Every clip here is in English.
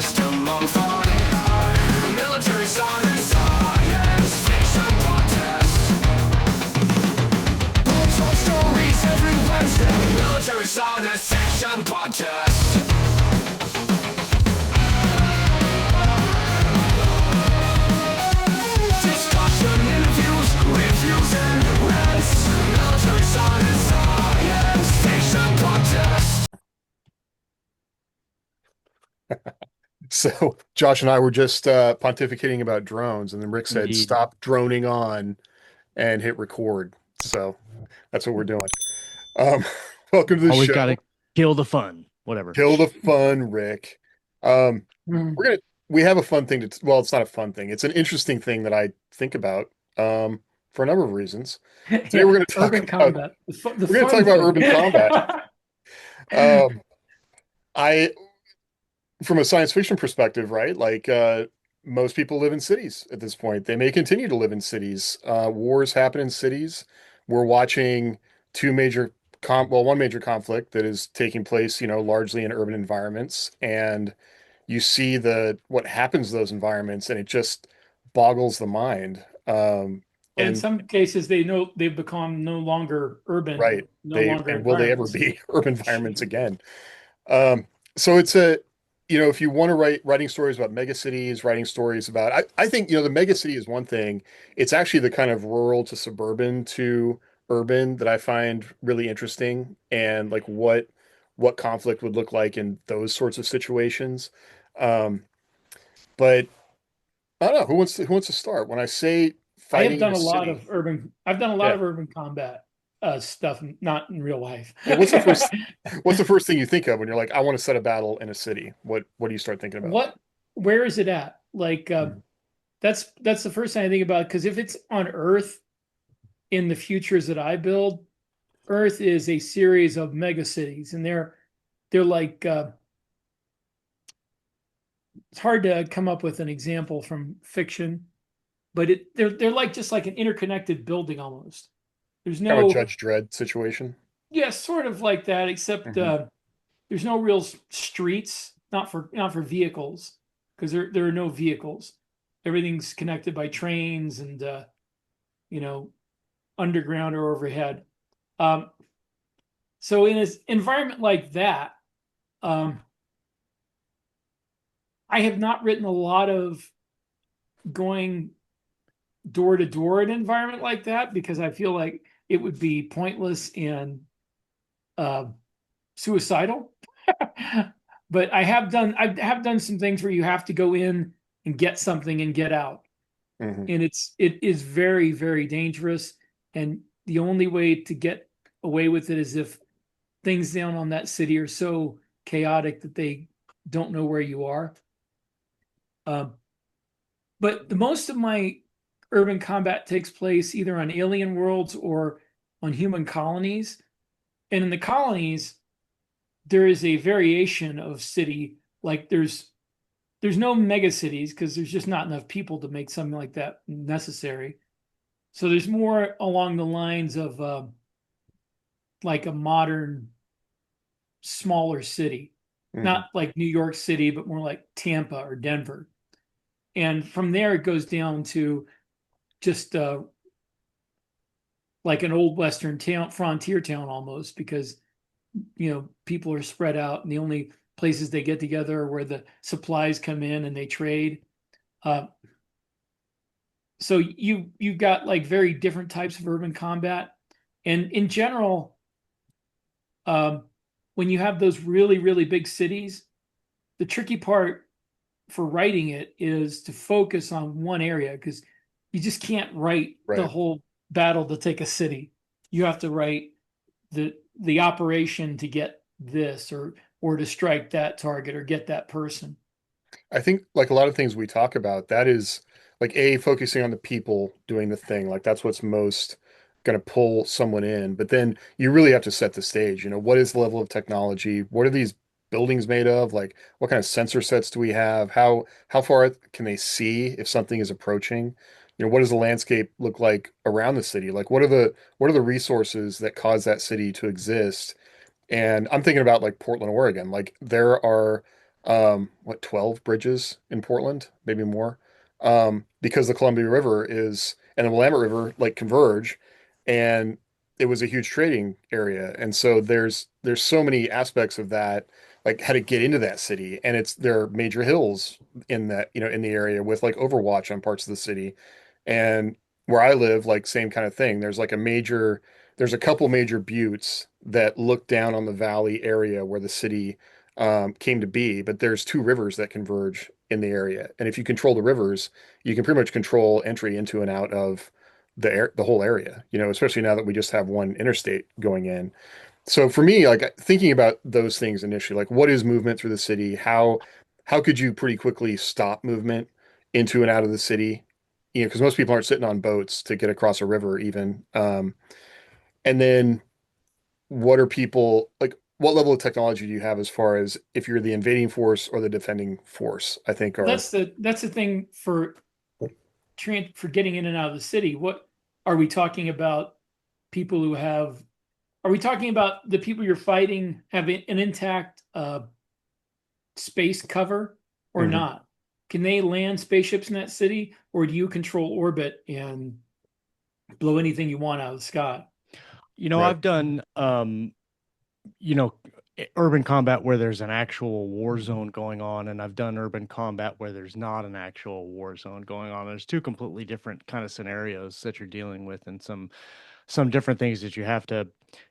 system unfolding. Military science, fiction podcast. Untold stories every Wednesday. Military science fiction podcast. Discussion, interviews, reviews, and rants. Military science fiction podcast. So Josh and I were just pontificating about drones, and then Rick said, Indeed. "Stop droning on," and hit record. So that's what we're doing. Um, welcome to the Always show. got to kill the fun. Whatever. Kill the fun, Rick. We have a fun thing well, it's not a fun thing. It's an interesting thing that I think about for a number of reasons. Today we're going to talk urban about combat. we're going to talk about urban combat. From a science fiction perspective, right? Like most people live in cities at this point. They may continue to live in cities. Wars happen in cities. We're watching one major conflict that is taking place, largely in urban environments. And you see what happens to those environments, and it just boggles the mind. And in And some cases, they've become no longer urban. right, And will they ever be urban environments again? So it's if you want to writing stories about megacities, writing stories about, I think, the megacity is one thing. It's actually the kind of rural to suburban to urban that I find really interesting, and like what conflict would look like in those sorts of situations. But I don't know who wants to start. When I say fighting, I've done in a lot city, of urban combat stuff, not in real life. what's the first thing you think of when you're like, I want to set a battle in a city? What do you start thinking about? Where is it at? Like that's the first thing I think about, because if it's on Earth in the futures that I build, Earth is a series of mega cities, and they're like it's hard to come up with an example from fiction, but they're like just like an interconnected building almost. There's Kind of no a Judge Dredd situation. Yeah, sort of like that, except there's no real streets, not for vehicles, because there are no vehicles. Everything's connected by trains and underground or overhead. So in an environment like that, I have not written a lot of going door to door in an environment like that, because I feel like it would be pointless and suicidal. But I have done some things where you have to go in and get something and get out. Mm-hmm. And it is very, very dangerous. And the only way to get away with it is if things down on that city are so chaotic that they don't know where you are. But the most of my urban combat takes place either on alien worlds or on human colonies. And in the colonies, there is a variation of city. Like there's no mega cities, because there's just not enough people to make something like that necessary. So there's more along the lines of like a modern, smaller city, not like New York City, but more like Tampa or Denver. And from there, it goes down to just like an old Western town, frontier town almost, because people are spread out, and the only places they get together are where the supplies come in and they trade. So you've got like very different types of urban combat, and in general, when you have those really, really big cities, the tricky part for writing it is to focus on one area, because you just can't write the whole battle to take a city. You have to write the operation to get this, or to strike that target or get that person. I think like a lot of things we talk about, that is like focusing on the people doing the thing. Like that's what's most going to pull someone in. But then you really have to set the stage. What is the level of technology? What are these buildings made of? Like what kind of sensor sets do we have? How far can they see if something is approaching? What does the landscape look like around the city? Like what are the resources that cause that city to exist? And I'm thinking about like Portland, Oregon. Like there are what, 12 bridges in Portland, maybe more, because the Columbia River is and the Willamette River like converge, and it was a huge trading area, and so there's so many aspects of that, like how to get into that city, and there are major hills in that, in the area with like Overwatch on parts of the city, and where I live, like same kind of thing. There's a couple major buttes that look down on the valley area where the city came to be, but there's two rivers that converge in the area. And if you control the rivers, you can pretty much control entry into and out of the whole area, especially now that we just have one interstate going in. So for me, like thinking about those things initially, like what is movement through the city? How could you pretty quickly stop movement into and out of the city? Because most people aren't sitting on boats to get across a river even. And then what are people like? What level of technology do you have as far as if you're the invading force or the defending force? I think Well, are that's the thing for getting in and out of the city. What are we talking about? People who have Are we talking about the people you're fighting have an intact space cover or Mhm. not? Can they land spaceships in that city, or do you control orbit and blow anything you want out of the sky? Right. I've done you know, urban combat where there's an actual war zone going on, and I've done urban combat where there's not an actual war zone going on. There's two completely different kind of scenarios that you're dealing with, and some different things that you have to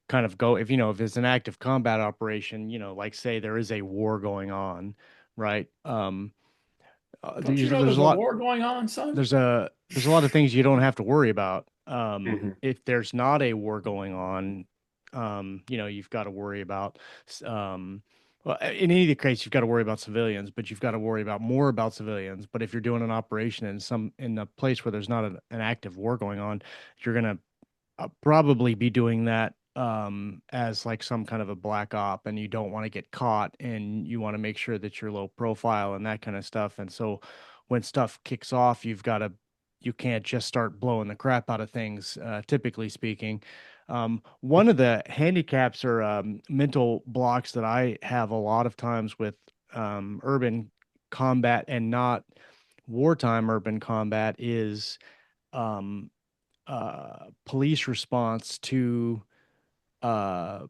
kind of go if it's an active combat operation, like say there is a war going on, right? Don't you know There's there's a a lot war going on, son? there's a lot of things you don't have to worry about. Mhm. If there's not a war going on, you've got to worry about, well, in any case, you've got to worry about civilians, but you've got to worry about more about civilians. But if you're doing an operation in a place where there's not an active war going on, you're gonna probably be doing that as like some kind of a black op, and you don't want to get caught, and you want to make sure that you're low profile and that kind of stuff. And so when stuff kicks off, you can't just start blowing the crap out of things, typically speaking. One of the handicaps or mental blocks that I have a lot of times with urban combat and not wartime urban combat is um, police response to uh,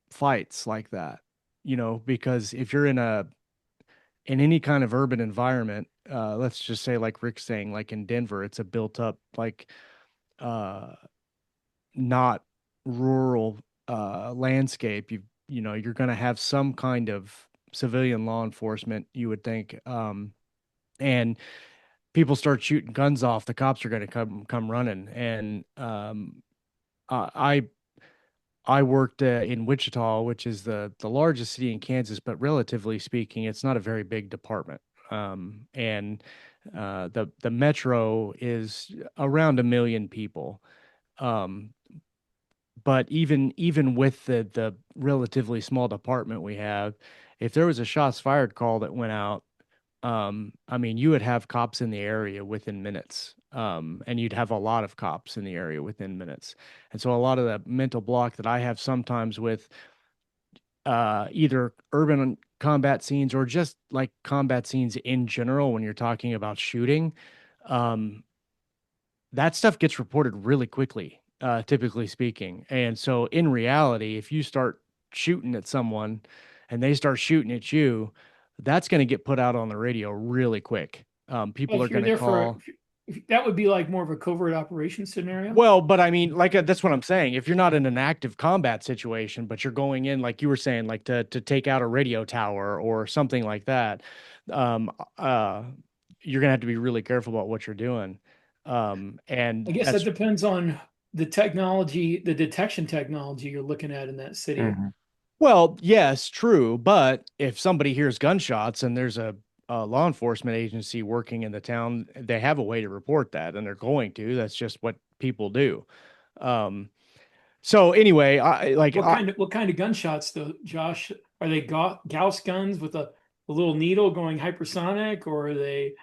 fights like that. Because if you're in any kind of urban environment, let's just say like Rick's saying, like in Denver, it's a built up like uh, not rural landscape. You're going to have some kind of civilian law enforcement, you would think, and people start shooting guns off, the cops are going to come running. And I I worked in Wichita, which is the largest city in Kansas, but relatively speaking, it's not a very big department. And the metro is around 1 million people. Um, but even with the relatively small department we have, if there was a shots fired call that went out, I mean, you would have cops in the area within minutes, and you'd have a lot of cops in the area within minutes. And so a lot of the mental block that I have sometimes with either urban combat scenes or just like combat scenes in general, when you're talking about shooting, um, that stuff gets reported really quickly, typically speaking. And so in reality, if you start shooting at someone and they start shooting at you, that's going to get put out on the radio really quick. Well, People are if you're going to there call. that would be like more of a covert operation scenario. Well, but I mean, like that's what I'm saying. If you're not in an active combat situation, but you're going in, like you were saying, like to take out a radio tower or something like that, um, uh, you're gonna have to be really careful about what you're doing. And I guess that that's depends on the technology, the detection technology you're looking at in that city. Mhm. Well, yes, true. But if somebody hears gunshots and there's a law enforcement agency working in the town, they have a way to report that, and they're going to. That's just what people do. Um, so anyway, What kind of gunshots though, Josh? Are they Gauss guns with a little needle going hypersonic, or are they?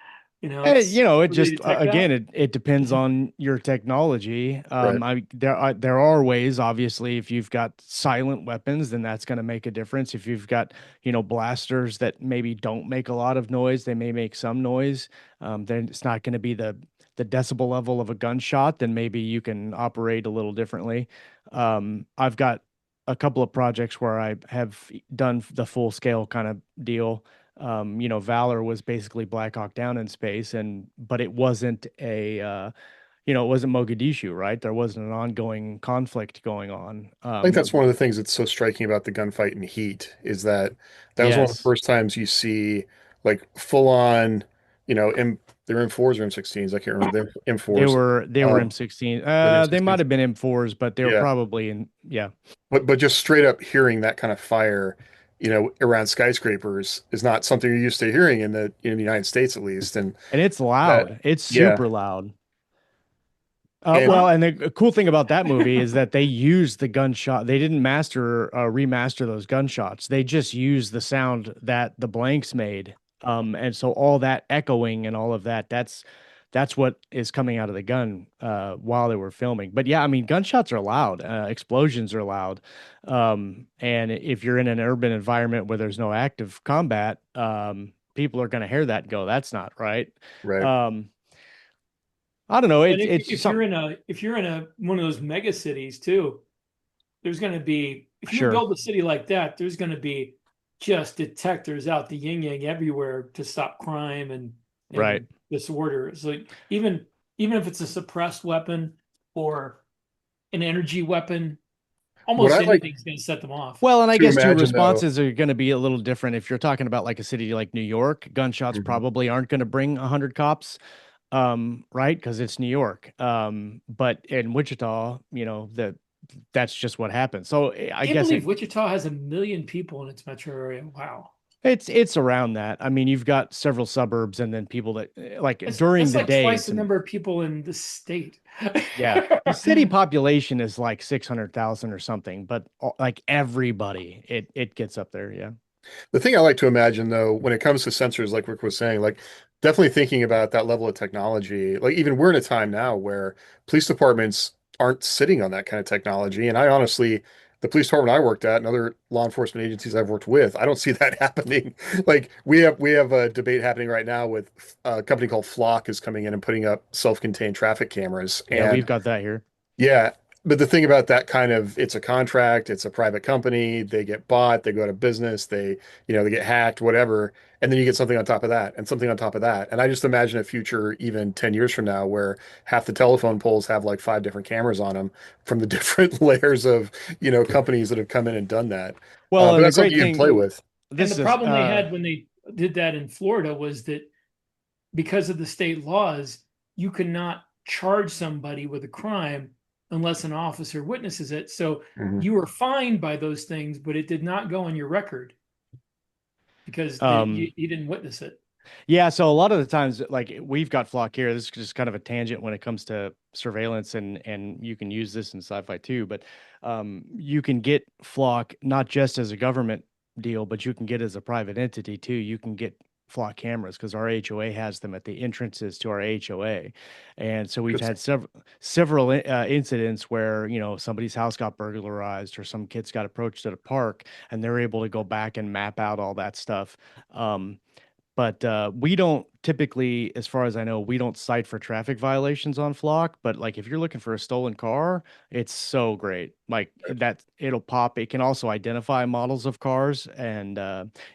You know, it would they just detect again, that? it depends on your technology. Right. There are ways, obviously, if you've got silent weapons, then that's going to make a difference. If you've got, blasters that maybe don't make a lot of noise, they may make some noise. Then it's not going to be the decibel level of a gunshot. Then maybe you can operate a little differently. I've got a couple of projects where I have done the full scale kind of deal. Valor was basically Black Hawk Down in space, but it wasn't it wasn't Mogadishu, right? There wasn't an ongoing conflict going on. I think that's one of the things that's so striking about the gunfight in Heat is that that was one of the Yes, first times you see like full on, they're M4s or M16s. I can't remember. They're M4s. they were Um, M16. they're They might M16s. have been M4s, but they were Yeah. probably in, yeah. But just straight up hearing that kind of fire, around skyscrapers is not something you're used to hearing in the United States at least. And And it's that, loud. It's yeah. super loud. And Well, Huh? and the cool thing about that movie is that they used the gunshot. They didn't remaster those gunshots. They just used the sound that the blanks made. And so all that echoing and all of that, that's what is coming out of the gun while they were filming. But yeah, I mean, gunshots are loud. Explosions are loud. And if you're in an urban environment where there's no active combat, people are going to hear that and go, "That's not right." right. Um, I don't know. And It's something. if you're in a one of those mega cities too, there's going to be, if you Sure. build a city like that, there's going to be just detectors out the yin yang everywhere to stop crime Right. and disorder. So even if it's a suppressed weapon or an energy weapon, What almost I like anything's going to set them off. Well, and I to guess too, imagine though, responses are going to be a little different. If you're talking about like a city like New York, gunshots Mhm. probably aren't going to bring 100 cops, right? Because it's New York. But in Wichita, that's just what happens. So I Can't guess believe Wichita has 1 million people in its metro area. Wow. it's around that. I mean, you've got several suburbs and then people that like during That's the like day, twice it's the number of people in the state. yeah. The city population is like 600,000 or something, but like everybody, it gets up there. Yeah. The thing I like to imagine though, when it comes to sensors, like Rick was saying, like definitely thinking about that level of technology, like even we're in a time now where police departments aren't sitting on that kind of technology. And I honestly, the police department I worked at and other law enforcement agencies I've worked with, I don't see that happening. Like we have a debate happening right now with a company called Flock is coming in and putting up self-contained traffic cameras. Yeah, we've And got that here. yeah, but the thing about that kind of, it's a contract, it's a private company, they get bought, they go out of business, they get hacked, whatever, and then you get something on top of that and something on top of that. And I just imagine a future even 10 years from now where half the telephone poles have like five different cameras on them from the different layers of, companies that have come in and done that. Well, But and the that's something great you can play thing, with. And this the is problem they had when they did that in Florida was that because of the state laws, you cannot charge somebody with a crime unless an officer witnesses it. So Mhm. you were fined by those things, but it did not go on your record because um you didn't witness it. yeah, so a lot of the times like we've got Flock here. This is just kind of a tangent when it comes to surveillance and you can use this in sci-fi too, but you can get Flock not just as a government deal, but you can get as a private entity too. You can get Flock cameras because our HOA has them at the entrances to our HOA. And so we've had Interesting. several incidents where, somebody's house got burglarized or some kids got approached at a park and they're able to go back and map out all that stuff. But we don't typically, as far as I know, we don't cite for traffic violations on Flock. But like if you're looking for a stolen car, it's so great. Like that, it'll pop. It can also identify models of cars, and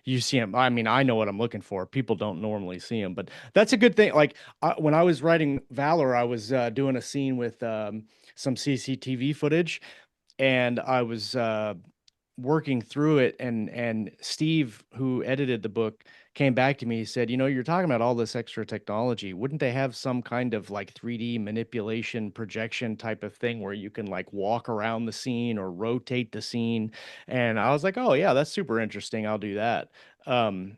you see them. I mean, I know what I'm looking for. People don't normally see them, but that's a good thing. Like when I was writing Valor, I was doing a scene with some CCTV footage, and I was working through it, and Steve, who edited the book, came back to me. He said, you're talking about all this extra technology. Wouldn't they have some kind of like 3D manipulation projection type of thing where you can like walk around the scene or rotate the scene? And I was like, oh yeah, that's super interesting. I'll do that. And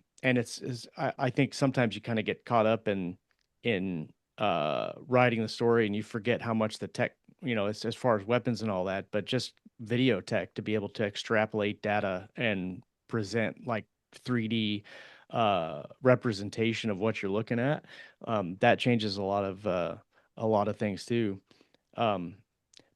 I think sometimes you kind of get caught up in writing the story and you forget how much the tech, as far as weapons and all that, but just video tech to be able to extrapolate data and present like 3D representation of what you're looking at, that changes a lot of things too. Um,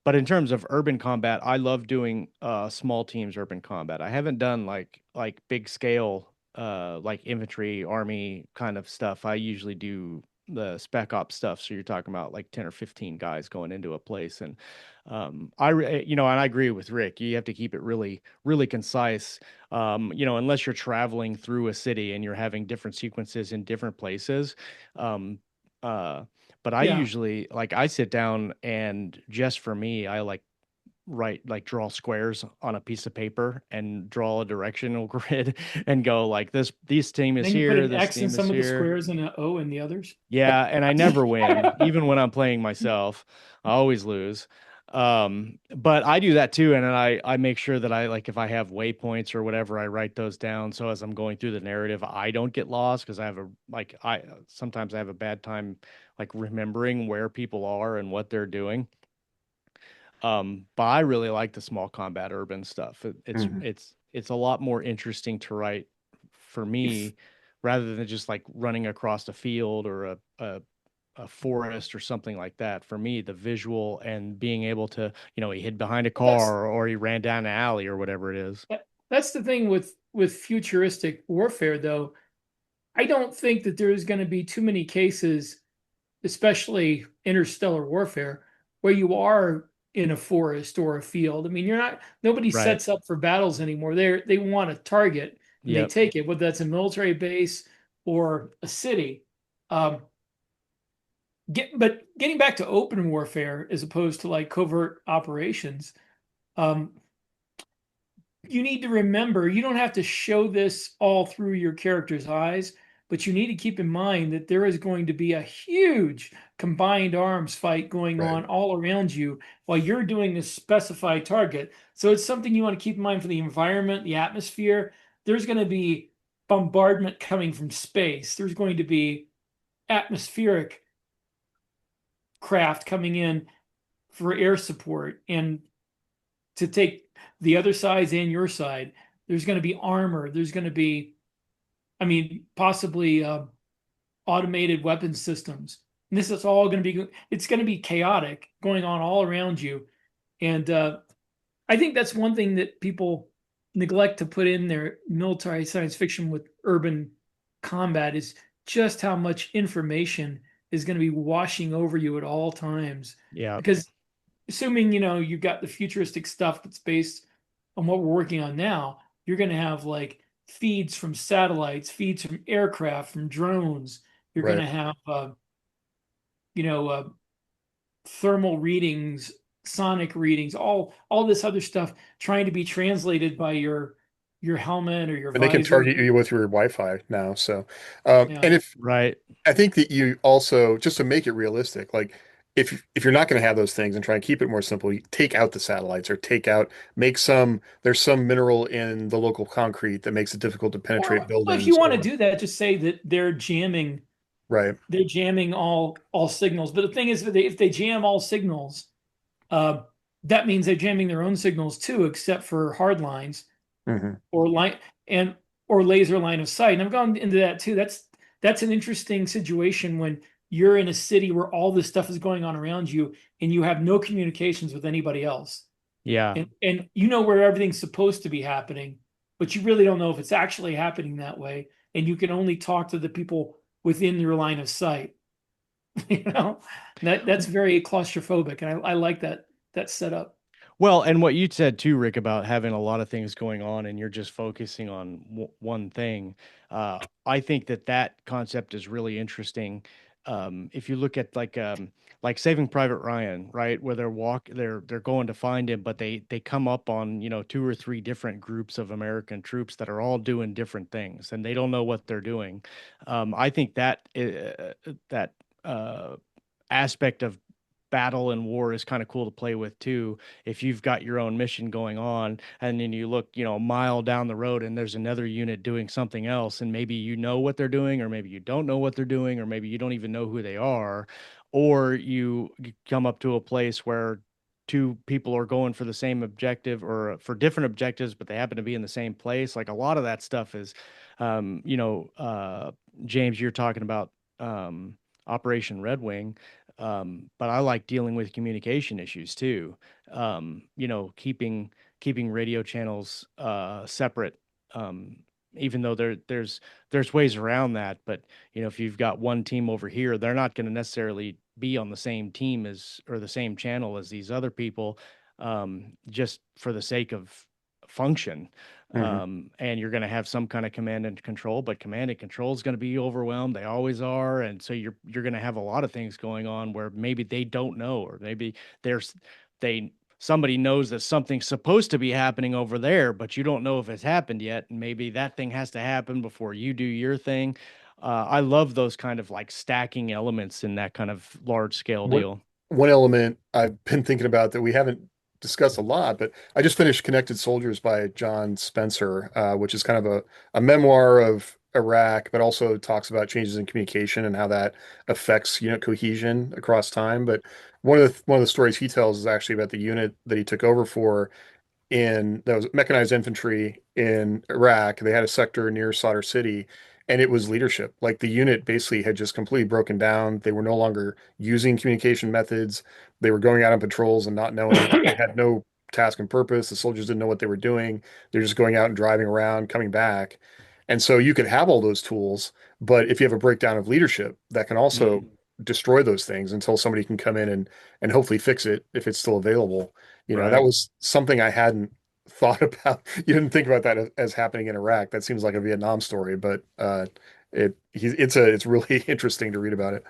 but in terms of urban combat, I love doing small teams urban combat. I haven't done like big scale like infantry army kind of stuff. I usually do the spec ops stuff. So you're talking about like 10 or 15 guys going into a place. And you know, and I agree with Rick. You have to keep it really concise. You know, unless you're traveling through a city and you're having different sequences in different places. Um, uh, but I Yeah. usually like I sit down and just for me, I like draw squares on a piece of paper and draw a directional grid and go like this team is Then you put here, an this X in team is some of the here. squares and an O in the others. Yeah, and I never win, even when I'm playing myself. I always lose. But I do that too, and then I make sure that I like if I have waypoints or whatever, I write those down so as I'm going through the narrative, I don't get lost because I have a like I sometimes I have a bad time like remembering where people are and what they're doing. But I really like the small combat urban stuff. Mhm. It's a lot more interesting to write for If me rather than just like running across a field or a forest or something like that. For me, the visual and being able to, you know, he hid behind a well, that's car or he ran down an alley or whatever it is. that's the thing with futuristic warfare, though. I don't think that there's going to be too many cases, especially interstellar warfare, where you are in a forest or a field. I mean, you're not nobody Right. sets up for battles anymore. They want a target and they Yep. take it, whether that's a military base or a city. Um, but getting back to open warfare as opposed to like covert operations, um, you need to remember you don't have to show this all through your character's eyes, but you need to keep in mind that there is going to be a huge combined arms fight going Right. on all around you while you're doing this specified target. So it's something you want to keep in mind for the environment, the atmosphere. There's going to be bombardment coming from space. There's going to be atmospheric craft coming in for air support and to take the other sides and your side. There's going to be armor. There's going to be, I mean, possibly automated weapon systems. And this is all going to be, it's going to be chaotic going on all around you. And I think that's one thing that people neglect to put in their military science fiction with urban combat is just how much information is going to be washing over you at all times. Yeah. Because assuming you've got the futuristic stuff that's based on what we're working on now, you're going to have like feeds from satellites, feeds from aircraft, from drones. You're going Right. to have you know uh, thermal readings, sonic readings, all this other stuff trying to be translated by your helmet or your And they can visor. target you with your Wi-Fi now. So, Yeah. and if Right. I think that you also, just to make it realistic, like if you're not going to have those things and try and keep it more simple, you take out the satellites or make there's some mineral in the local concrete that makes it difficult to penetrate Or if you buildings want to or do that, just say that right. they're jamming all signals. But the thing is, if they jam all signals, uh, that means they're jamming their own signals too, except for hard lines Hmm. or line and or laser line of sight. And I've gone into that too. That's an interesting situation when you're in a city where all this stuff is going on around you and you have no communications with anybody else. Yeah. And you know where everything's supposed to be happening, but you really don't know if it's actually happening that way. And you can only talk to the people within your line of sight. You know, that's very claustrophobic, and I like that setup. Well, and what you said too, Rick, about having a lot of things going on and you're just focusing on one thing. I think that concept is really interesting. If you look at like Saving Private Ryan, right, where they're going to find him, but they come up on two or three different groups of American troops that are all doing different things and they don't know what they're doing. I think that uh, aspect of battle and war is kind of cool to play with too. If you've got your own mission going on and then you look, a mile down the road and there's another unit doing something else and maybe you know what they're doing or maybe you don't know what they're doing or maybe you don't even know who they are or you come up to a place where two people are going for the same objective or for different objectives, but they happen to be in the same place. Like a lot of that stuff is, you know, James, you're talking about Operation Red Wing, but I like dealing with communication issues too. You know, keeping radio channels separate. Even though there's ways around that, but you know, if you've got one team over here, they're not going to necessarily be on the same team as or the same channel as these other people, just for the sake of function. Mhm. And you're going to have some kind of command and control, but command and control is going to be overwhelmed. They always are, and so you're going to have a lot of things going on where maybe they don't know, or maybe there's they somebody knows that something's supposed to be happening over there, but you don't know if it's happened yet. And maybe that thing has to happen before you do your thing. I love those kind of like stacking elements in that kind of large scale One deal. one element I've been thinking about that we haven't discussed a lot, but I just finished Connected Soldiers by John Spencer, which is kind of a memoir of Iraq, but also talks about changes in communication and how that affects unit cohesion across time. But one of the stories he tells is actually about the unit that he took over for in that was mechanized infantry in Iraq. They had a sector near Slaughter City, and it was leadership. Like the unit basically had just completely broken down. They were no longer using communication methods. They were going out on patrols and not knowing. They had no task and purpose. The soldiers didn't know what they were doing. They're just going out and driving around, coming back. And so you could have all those tools, but if you have a breakdown of leadership, that can also destroy those things until somebody can come in and hopefully fix it if it's still available. You know, that Right. was something I hadn't thought about. You didn't think about that as happening in Iraq. That seems like a Vietnam story, but it's really interesting to read about it.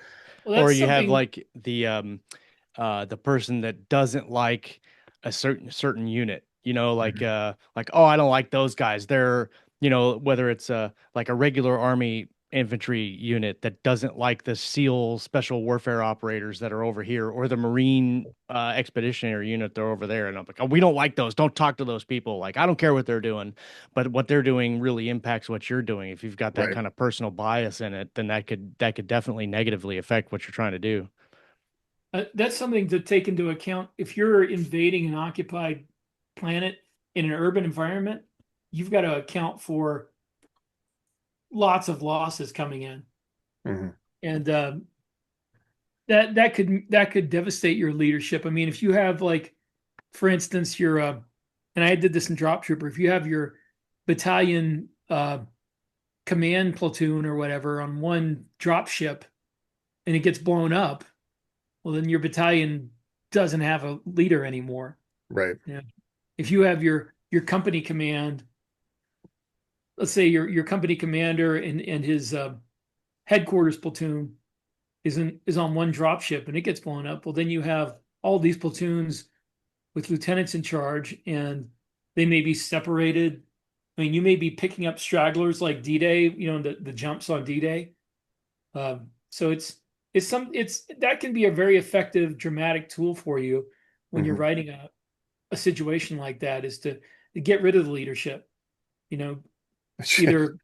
Well, Or that's you have something. like the person that doesn't like a certain unit, you know, Mhm. like, oh, I don't like those guys. They're, you know, whether it's like a regular army infantry unit that doesn't like the SEAL special warfare operators that are over here, or the Marine expeditionary unit they're over there, and I'm like, oh, we don't like those. Don't talk to those people. Like, I don't care what they're doing, but what they're doing really impacts what you're doing. If you've got that Right. kind of personal bias in it, then that could definitely negatively affect what you're trying to do. That's something to take into account. If you're invading an occupied planet in an urban environment, you've got to account for lots of losses coming in, Hmm. and that could devastate your leadership. I mean, if you have like, for instance, your and I did this in Drop Trooper. If you have your battalion command platoon or whatever on one drop ship and it gets blown up, well, then your battalion doesn't have a leader anymore. Right. Yeah. If you have your company command, let's say your company commander and his headquarters platoon is on one drop ship and it gets blown up, well, then you have all these platoons with lieutenants in charge, and they may be separated. I mean, you may be picking up stragglers like D-Day, you know, the jumps on D-Day. So it's that can be a very effective dramatic tool for you when you're Hmm. writing a situation like that, is to get rid of the leadership. You know, either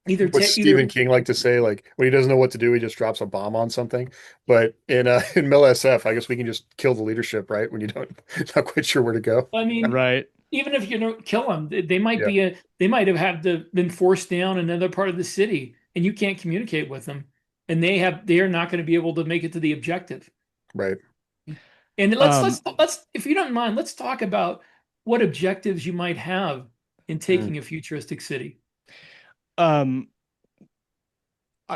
either What Stephen either King like to say, like when he doesn't know what to do, he just drops a bomb on something. But in in MILSF, I guess we can just kill the leadership, right? When you don't not quite sure where to go. I mean, Right. even if you don't kill them, they might Yeah. be they might have had been forced down another part of the city, and you can't communicate with them, and they are not going to be able to make it to the objective. Right. And Um, let's if you don't mind, let's talk about what objectives you might have in Mm. taking a futuristic city. um,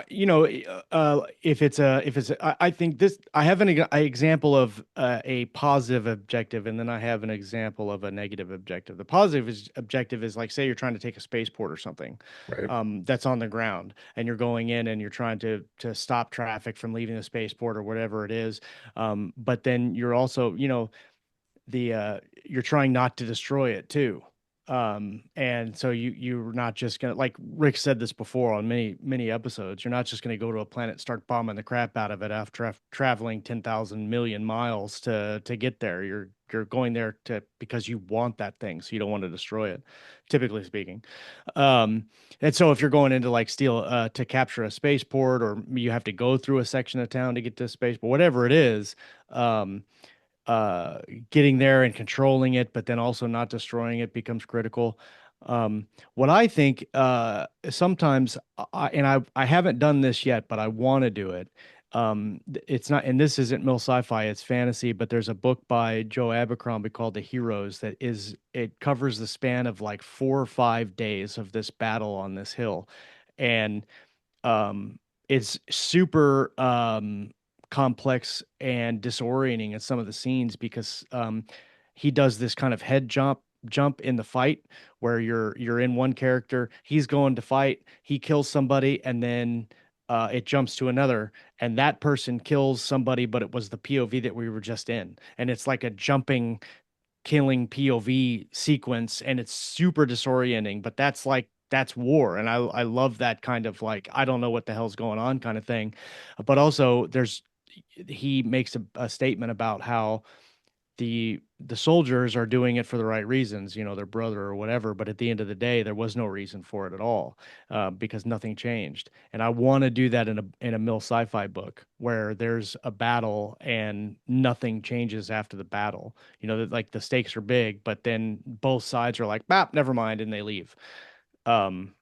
you know, I think this, I have an example of a positive objective, and then I have an example of a negative objective. The objective is like, say you're trying to take a spaceport or something, Right. that's on the ground, and you're going in and you're trying to stop traffic from leaving the spaceport or whatever it is. But then you're also, you know, you're trying not to destroy it too. And so you're not just gonna, like Rick said this before on many episodes, you're not just gonna go to a planet and start bombing the crap out of it after traveling 10,000 million miles to get there. You're going there to because you want that thing, so you don't want to destroy it, typically speaking. um and so if you're going into like steel to capture a spaceport, or you have to go through a section of town to get to space, but whatever it is, um getting there and controlling it, but then also not destroying it becomes critical. What I think sometimes, I haven't done this yet, but I want to do it. It's not, and this isn't mill sci-fi, it's fantasy, but there's a book by Joe Abercrombie called The Heroes it covers the span of like 4 or 5 days of this battle on this hill. And um, it's super complex and disorienting in some of the scenes because he does this kind of head jump in the fight where you're in one character, he's going to fight, he kills somebody, and then it jumps to another, and that person kills somebody, but it was the POV that we were just in, and it's like a jumping killing POV sequence, and it's super disorienting, but that's war. And I love that kind of like, I don't know what the hell's going on kind of thing. But also he makes a statement about how the soldiers are doing it for the right reasons, their brother or whatever. But at the end of the day, there was no reason for it at all, because nothing changed. And I want to do that in a mill sci-fi book where there's a battle and nothing changes after the battle. That like the stakes are big, but then both sides are like, "Bap, never mind," and they leave. Um,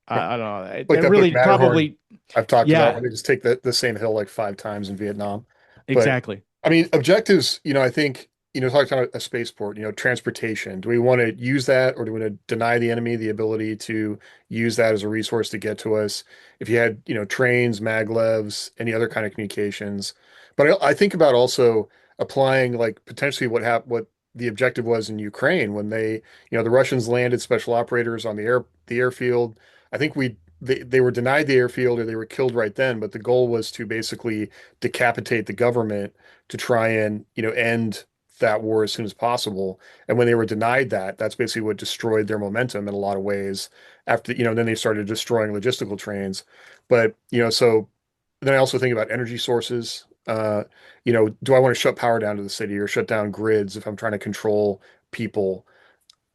I don't know. Like That that book really Matterhorn probably, I've talked about, yeah, when they just take the same hill like 5 times in Vietnam. But exactly. I mean, objectives, I think, talking about a spaceport, transportation. Do we want to use that, or do we want to deny the enemy the ability to use that as a resource to get to us? If you had, trains, maglevs, any other kind of communications. But I think about also applying like potentially what the objective was in Ukraine when the Russians landed special operators on the airfield. I think they were denied the airfield, or they were killed right then, but the goal was to basically decapitate the government to try and end that war as soon as possible. And when they were denied that, that's basically what destroyed their momentum in a lot of ways. After then they started destroying logistical trains. But so then I also think about energy sources. Do I want to shut power down to the city or shut down grids if I'm trying to control people?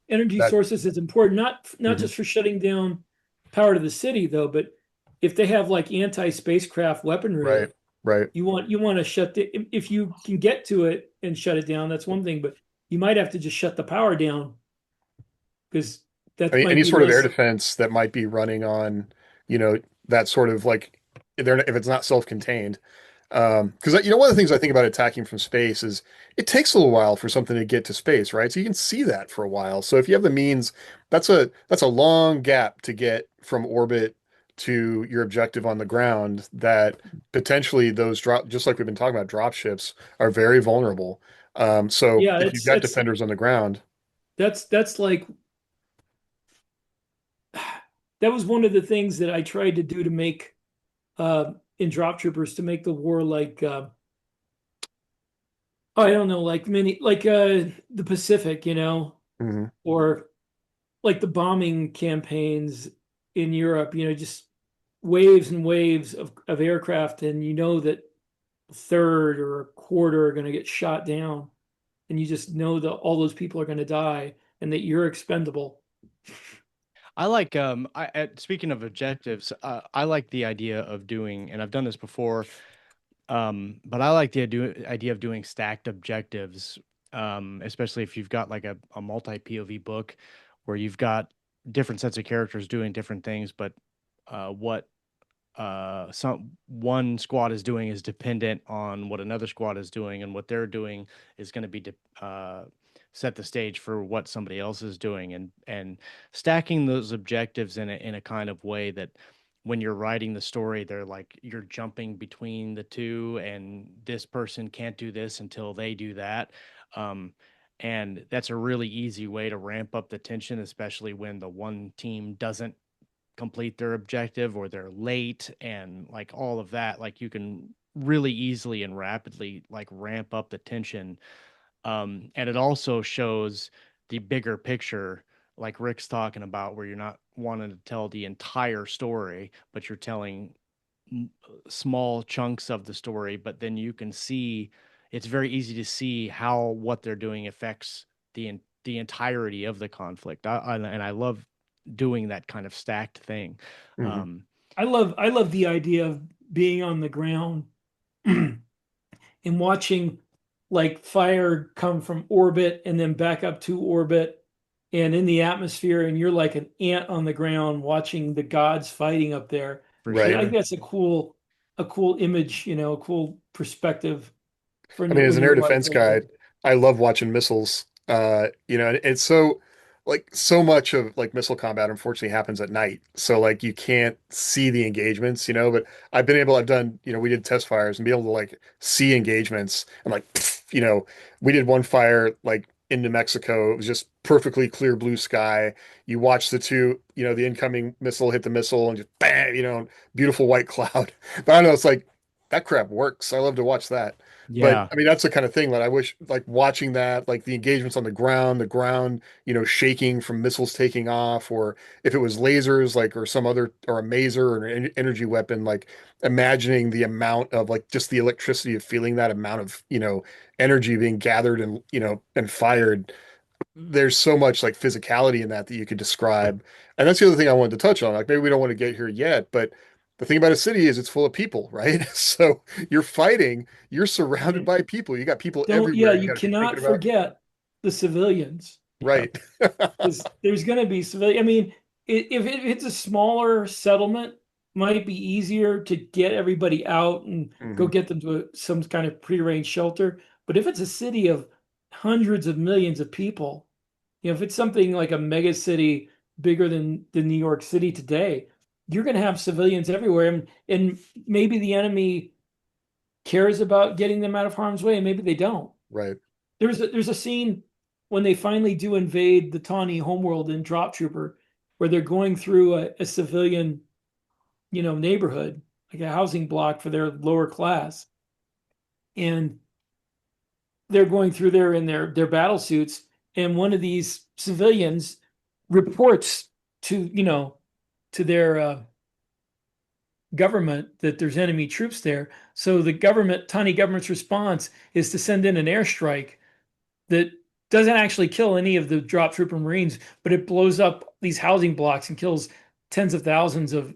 Energy That sources is important, not Mhm. just for shutting down power to the city though, but if they have like anti-spacecraft Right, weaponry, right. you want to shut if you can get to it and shut it down, that's one thing, but you might have to just shut the power down because I that mean, might any be sort of air less. defense that might be running on, that sort of like, if it's not self-contained. Because one of the things I think about attacking from space is it takes a little while for something to get to space, right? So you can see that for a while. So if you have the means, that's a long gap to get from orbit to your objective on the ground. That potentially those just like we've been talking about, drop ships are very vulnerable. So Yeah, if you've it's got it's defenders on the ground, that's like that was one of the things that I tried to do to make in drop troopers to make the war like oh, I don't know, like many like the Pacific, Mhm. or like the bombing campaigns in Europe, just waves and waves of aircraft, and you know that a third or a quarter are going to get shot down, and you just know that all those people are going to die and that you're expendable. I like speaking of objectives, I like the idea of doing, and I've done this before, but I like the idea of doing stacked objectives, especially if you've got like a multi POV book where you've got different sets of characters doing different things, but what some one squad is doing is dependent on what another squad is doing, and what they're doing is going to be set the stage for what somebody else is doing, and stacking those objectives in a kind of way that when you're writing the story, they're like you're jumping between the two, and this person can't do this until they do that. Um, and that's a really easy way to ramp up the tension, especially when the one team doesn't complete their objective or they're late and like all of that. Like you can really easily and rapidly like ramp up the tension. And it also shows the bigger picture, like Rick's talking about, where you're not wanting to tell the entire story, but you're telling small chunks of the story. But then you can see, it's very easy to see how what they're doing affects the entirety of the conflict. And I love doing that kind of stacked thing. Mhm. Um, I love the idea of being on the ground and watching like fire come from orbit and then back up to orbit and in the atmosphere, and you're like an ant on the ground watching the gods fighting up there. For I Right. think sure. that's a cool image, a cool perspective for I mean, as when an air you're defense guy, rifle. I love watching missiles. And it's so like so much of like missile combat unfortunately happens at night. So like you can't see the engagements, but I've done, we did test fires and be able to like see engagements and like, we did one fire like in New Mexico. It was just perfectly clear blue sky. You watch the two, the incoming missile hit the missile and just bam, beautiful white cloud. But I don't know, it's like that crap works. I love to watch that. But Yeah. I mean, that's the kind of thing that I wish, like watching that, like the engagements on the ground, shaking from missiles taking off, or if it was lasers, like, or some other, or a maser or an energy weapon, like imagining the amount of like just the electricity of feeling that amount of, energy being gathered and, and fired. There's so much like physicality in that you could describe. And that's the other thing I wanted to touch on. Like maybe we don't want to get here yet, but the thing about a city is it's full of people, right? So you're fighting, you're surrounded And by people. You got people yeah, everywhere. You you got to be thinking cannot about, forget the civilians. Yep. right. Because there's going to be civilian. I mean, if it's a smaller settlement, might be easier to get everybody out and go Hmm. get them to some kind of prearranged shelter. But if it's a city of hundreds of millions of people, if it's something like a mega city bigger than New York City today, you're going to have civilians everywhere, and maybe the enemy cares about getting them out of harm's way, and maybe they don't. Right. There's a scene when they finally do invade the Tawny homeworld in Drop Trooper, where they're going through a civilian, neighborhood, like a housing block for their lower class, and they're going through there in their battle suits, and one of these civilians reports to to their government that there's enemy troops there. So the Tawny government's response is to send in an airstrike that doesn't actually kill any of the drop trooper Marines, but it blows up these housing blocks and kills tens of thousands of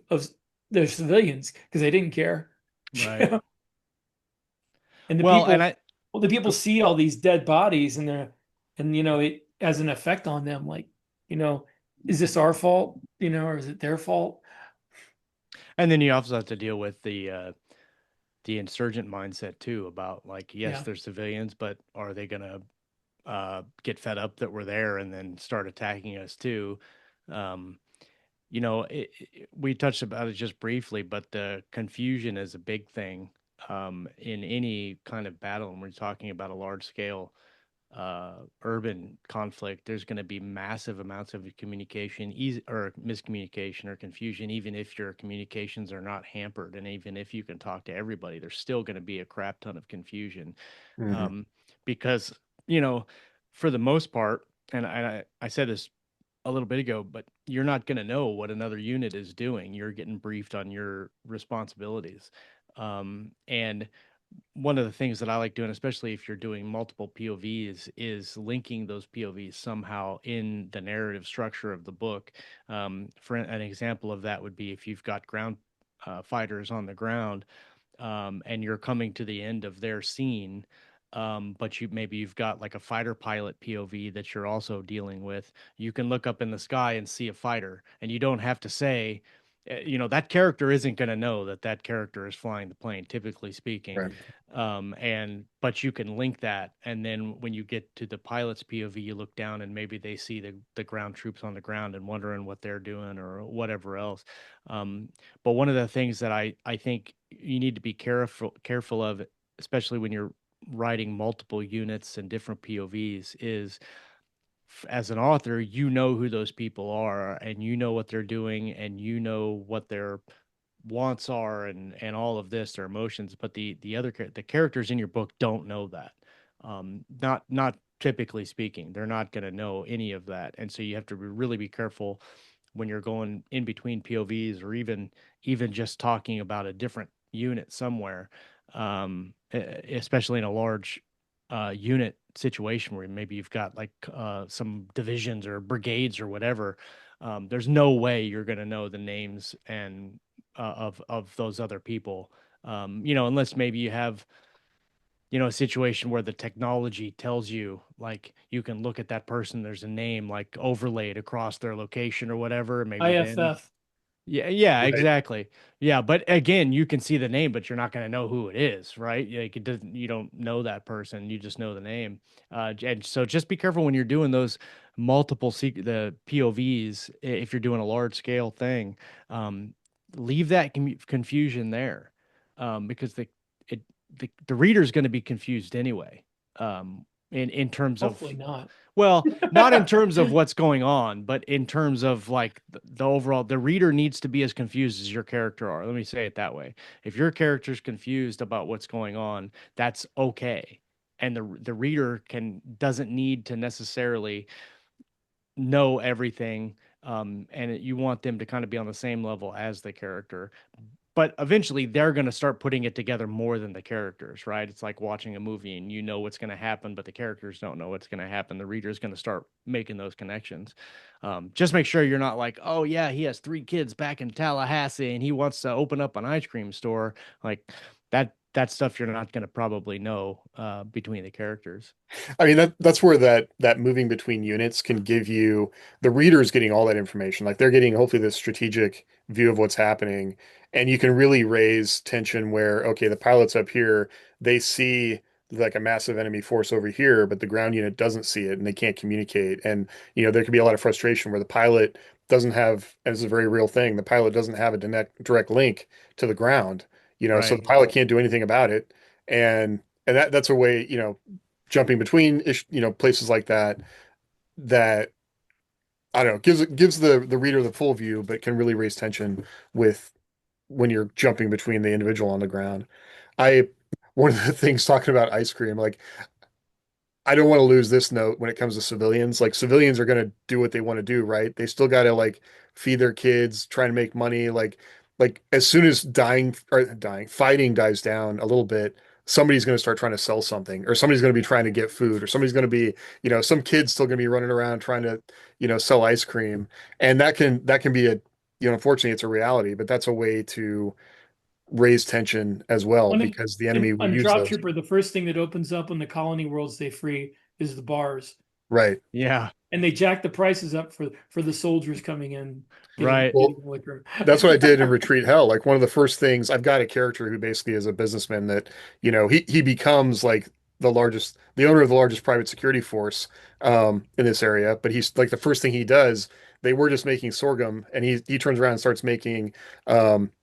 their civilians because they didn't care. Right. And Well, and I, the people see all these dead bodies and it has an effect on them. Like, you know, is this our fault? Or is it their fault? and then you also have to deal with the insurgent mindset too about like, yes, Yeah. they're civilians, but are they gonna get fed up that we're there and then start attacking us too? Um, we touched about it just briefly, but the confusion is a big thing in any kind of battle. And we're talking about a large scale urban conflict. There's going to be massive amounts of communication, easy, or miscommunication or confusion, even if your communications are not hampered. And even if you can talk to everybody, there's still going to be a crap ton of confusion Hmm. um, because, you know, for the most part, and I said this a little bit ago, but you're not going to know what another unit is doing. You're getting briefed on your responsibilities. And one of the things that I like doing, especially if you're doing multiple POVs, is linking those POVs somehow in the narrative structure of the book. For an example of that would be if you've got ground fighters on the ground and you're coming to the end of their scene, but you've got like a fighter pilot POV that you're also dealing with. You can look up in the sky and see a fighter, and you don't have to say, that character isn't going to know that that character is flying the plane, typically speaking. Right. But you can link that, and then when you get to the pilot's POV, you look down and maybe they see the ground troops on the ground and wondering what they're doing or whatever else. Um, but one of the things that I think you need to be careful of, especially when you're writing multiple units and different POVs, is as an author, you know who those people are and you know what they're doing and you know what their wants are and all of this, their emotions. But the characters in your book don't know that. Not typically speaking, they're not going to know any of that, and so you have to really be careful when you're going in between POVs or even just talking about a different unit somewhere, especially in a large unit situation where maybe you've got like some divisions or brigades or whatever. There's no way you're going to know the names and of those other people, unless maybe you have a situation where the technology tells you, like, you can look at that person, there's a name like overlaid across their location or whatever, maybe then. IFF. Yeah, yeah, Right. exactly. Yeah, but again, you can see the name, but you're not going to know who it is, right? Like it doesn't, you don't know that person, you just know the name. And so just be careful when you're doing those the POVs. If you're doing a large scale thing, um, leave that confusion there, because it the reader's going to be confused anyway. In terms Hopefully of, not. well, not in terms of what's going on, but in terms of like the overall, the reader needs to be as confused as your character are. Let me say it that way. If your character's confused about what's going on, that's okay. And the reader doesn't need to necessarily know everything. And you want them to kind of be on the same level as the character, but eventually they're going to start putting it together more than the characters, right? It's like watching a movie and you know what's going to happen, but the characters don't know what's going to happen. The reader's going to start making those connections. Just make sure you're not like, oh yeah, he has 3 kids back in Tallahassee and he wants to open up an ice cream store. Like that stuff you're not going to probably know between the characters. I mean that's where that moving between units can give you the readers getting all that information. Like they're getting hopefully this strategic view of what's happening, and you can really raise tension where okay, the pilot's up here, they see like a massive enemy force over here, but the ground unit doesn't see it and they can't communicate. And there could be a lot of frustration where the pilot doesn't have, and this is a very real thing, the pilot doesn't have a direct link to the ground, so the Right. pilot can't do anything about it. And that's a way, jumping between places like that I don't know gives the reader the full view, but can really raise tension with when you're jumping between the individual on the ground. I One of the things talking about ice cream, like I don't want to lose this note when it comes to civilians. Like civilians are going to do what they want to do, right? They still got to like feed their kids, try to make money. Like as soon as fighting dies down a little bit, somebody's going to start trying to sell something, or somebody's going to be trying to get food, or somebody's going to be, some kid's still going to be running around trying to, sell ice cream. And that can be unfortunately it's a reality, but that's a way to raise tension as well On, because the enemy will on use Drop those. Trooper, the first thing that opens up when the colony worlds they free is the bars. Right. Yeah. And they jack the prices up for the soldiers coming in Right. Well, getting liquor. that's what I did in Retreat Hell. Like one of the first things, I've got a character who basically is a businessman that, he becomes like the owner of the largest private security force in this area. But he's like the first thing he does, they were just making sorghum, and he turns around and starts making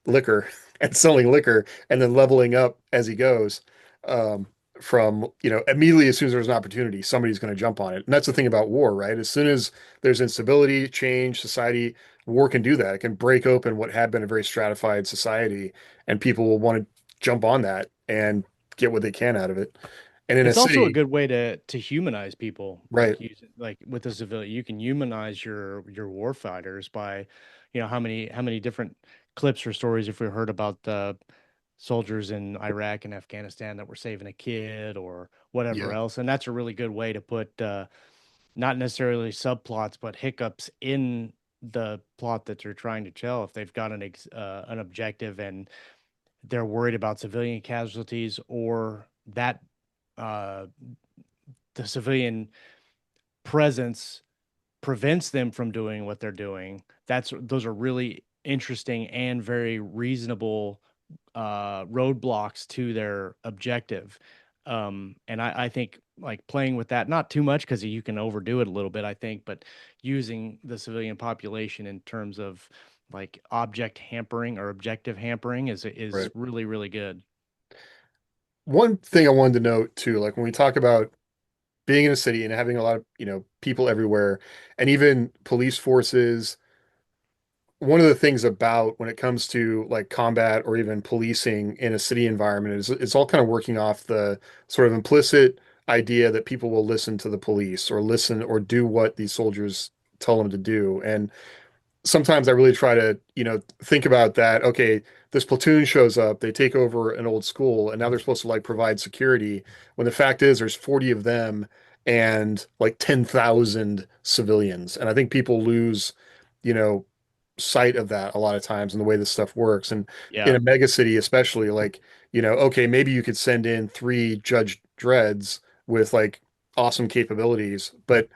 liquor and selling liquor, and then leveling up as he goes. Um, from immediately as soon as there's an opportunity, somebody's going to jump on it. And that's the thing about war, right? As soon as there's instability, change, society, war can do that. It can break open what had been a very stratified society, and people will want to jump on that and get what they can out of it. And in a It's also a city, good way to humanize people, right? like with the civilian. You can humanize your war fighters by, how many different clips or stories if we heard about the soldiers in Iraq and Afghanistan that were saving a kid or whatever Yeah, else, and that's a really good way to put not necessarily subplots but hiccups in the plot that they're trying to tell. If they've got an objective and they're worried about civilian casualties, or that uh, the civilian presence prevents them from doing what they're doing. Those are really interesting and very reasonable roadblocks to their objective. And I think like playing with that, not too much because you can overdo it a little bit, I think, but using the civilian population in terms of like object hampering or objective hampering is right. really, really good. One thing I wanted to note too, like when we talk about being in a city and having a lot of, people everywhere, and even police forces, one of the things about when it comes to like combat or even policing in a city environment is it's all kind of working off the sort of implicit idea that people will listen to the police or listen or do what these soldiers tell them to do. And sometimes I really try to, think about that. Okay, this platoon shows up, they take over an old school, and now they're supposed to like provide security. When the fact is, there's 40 of them and like 10,000 civilians. And I think people lose, you know, sight of that a lot of times in the way this stuff works. And in Yeah. a mega city, especially, like okay, maybe you could send in 3 Judge Dreads with like awesome capabilities, but